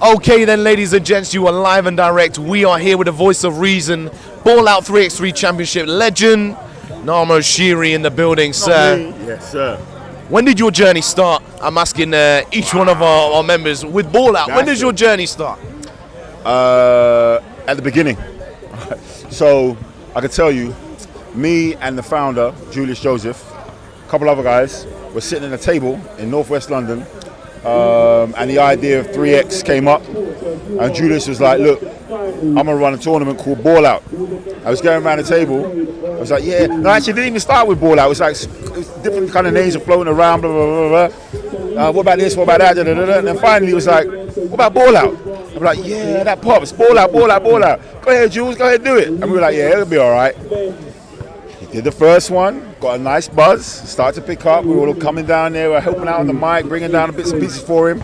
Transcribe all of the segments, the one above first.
Okay then, ladies and gents, you are live and direct. We are here with the voice of reason, Ball Out 3x3 Championship legend, Nhamo Shire in the building, sir. Yes, sir. When did your journey start? I'm asking each one of our members with Ball Out. When does your journey start? At the beginning. So I can tell you, me and the founder, Julius Joseph, a couple other guys, were sitting at a table in northwest London, and the idea of 3X came up, and Julius was like, look, I'm going to run a tournament called Ball Out. I was going around the table, I was like, yeah, no, actually it didn't even start with Ball Out. It was different kind of names are floating around, blah, blah, blah, blah. What about this, what about that, da, da, da, da. And then finally it was like, what about Ball Out? I'm like, yeah, that pops, Ball Out, Ball Out, Ball Out. Go ahead, Jules, go ahead, do it. And we were like, yeah, it'll be all right. He did the first one, got a nice buzz, started to pick up. We were all coming down there, we were helping out on the mic, bringing down the bits and pieces for him.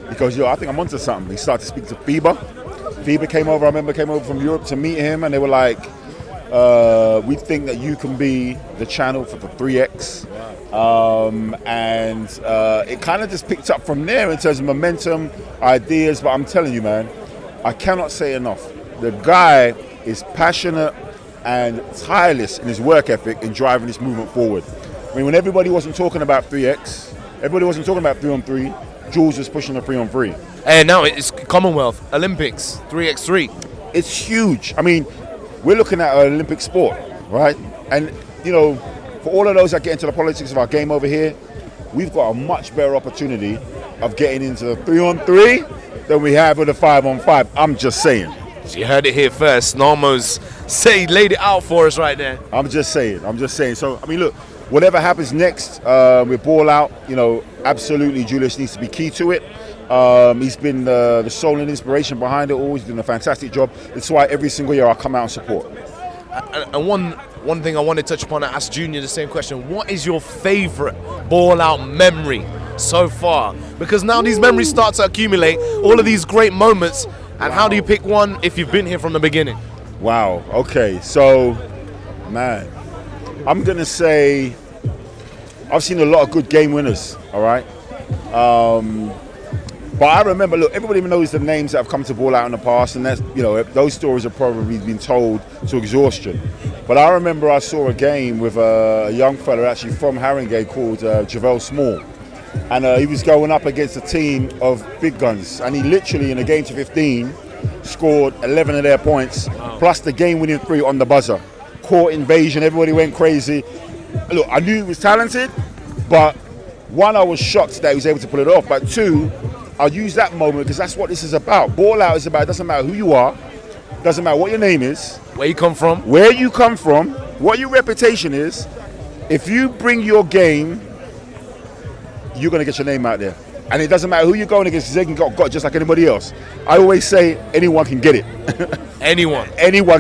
Because, yo, I think I'm onto something. He started to speak to FIBA. FIBA came over, I remember, came over from Europe to meet him, and they were like, we think that you can be the channel for the 3X. And it kind of just picked up from there in terms of momentum, ideas. But I'm telling you, man, I cannot say enough. The guy is passionate and tireless in his work ethic in driving this movement forward. I mean, when everybody wasn't talking about 3X, everybody wasn't talking about 3-on-3, Jules was pushing the 3-on-3. And now it's Commonwealth, Olympics, 3x3. It's huge. I mean, we're looking at an Olympic sport, right? And, you know, for all of those that get into the politics of our game over here, we've got a much better opportunity of getting into the 3-on-3 than we have with the 5-on-5. I'm just saying. You heard it here first. Nhmo's laid it out for us right there. I'm just saying. So, I mean, look, whatever happens next with Ball Out, you know, absolutely Julius needs to be key to it. He's been the soul and inspiration behind it all. He's doing a fantastic job. That's why every single year I come out and support. And one thing I want to touch upon, I asked Junior the same question. What is your favorite Ball Out memory so far? Because now these memories start to accumulate, all of these great moments. And how do you pick one if you've been here from the beginning? Wow, okay, so, man, I'm going to say I've seen a lot of good game winners, all right? But I remember, look, everybody knows the names that have come to Ball Out in the past, and that's, you know, those stories have probably been told to exhaustion. But I remember I saw a game with a young fella actually from Haringey called Javel Small. And he was going up against a team of big guns, and he literally in a game to 15 scored 11 of their points, plus the game-winning 3 on the buzzer. Court invasion, everybody went crazy. Look, I knew he was talented, but one, I was shocked that he was able to pull it off, but two, I'll use that moment because that's what this is about. Ball Out is about, it doesn't matter who you are, doesn't matter what your name is, where you come from, what your reputation is. If you bring your game, you're going to get your name out there. And it doesn't matter who you're going against, because they can got just like anybody else. I always say anyone can get it. Anyone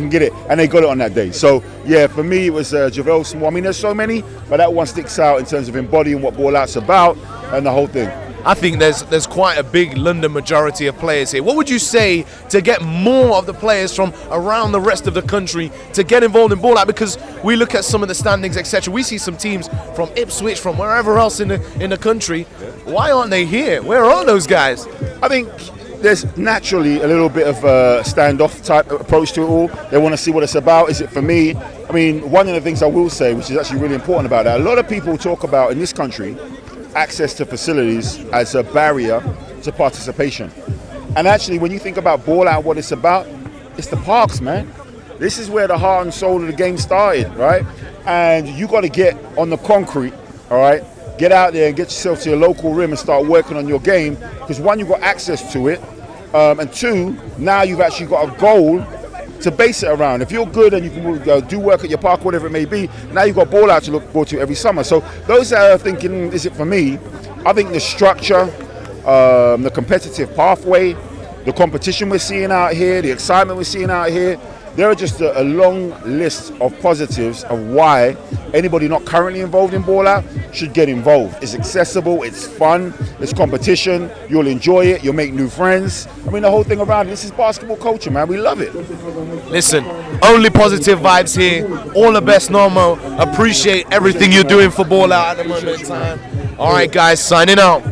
can get it, and they got it on that day. So, yeah, for me, it was Javel Small. I mean, there's so many, but that one sticks out in terms of embodying what Ball Out's about and the whole thing. I think there's quite a big London majority of players here. What would you say to get more of the players from around the rest of the country to get involved in Ball Out? Because we look at some of the standings, etc. We see some teams from Ipswich, from wherever else in the country. Why aren't they here? Where are those guys? I think there's naturally a little bit of a standoff type approach to it all. They want to see what it's about. Is it for me? I mean, one of the things I will say, which is actually really important about that, a lot of people talk about in this country access to facilities as a barrier to participation. And actually, when you think about Ball Out, what it's about, it's the parks, man. This is where the heart and soul of the game started, right? And you got to get on the concrete, all right? Get out there and get yourself to your local rim and start working on your game, because one, you've got access to it, and two, now you've actually got a goal to base it around. If you're good and you can do work at your park, whatever it may be, now you've got Ball Out to look forward to every summer. So those that are thinking, is it for me? I think the structure, the competitive pathway, the competition we're seeing out here, the excitement we're seeing out here, there are just a long list of positives of why anybody not currently involved in Ball Out should get involved. It's accessible, it's fun, it's competition, you'll enjoy it, you'll make new friends. I mean, the whole thing around it, this is basketball culture, man. We love it. Listen, only positive vibes here. All the best, Nhamo. Appreciate everything you're doing for Ball Out at the moment in time. All right, guys, signing out.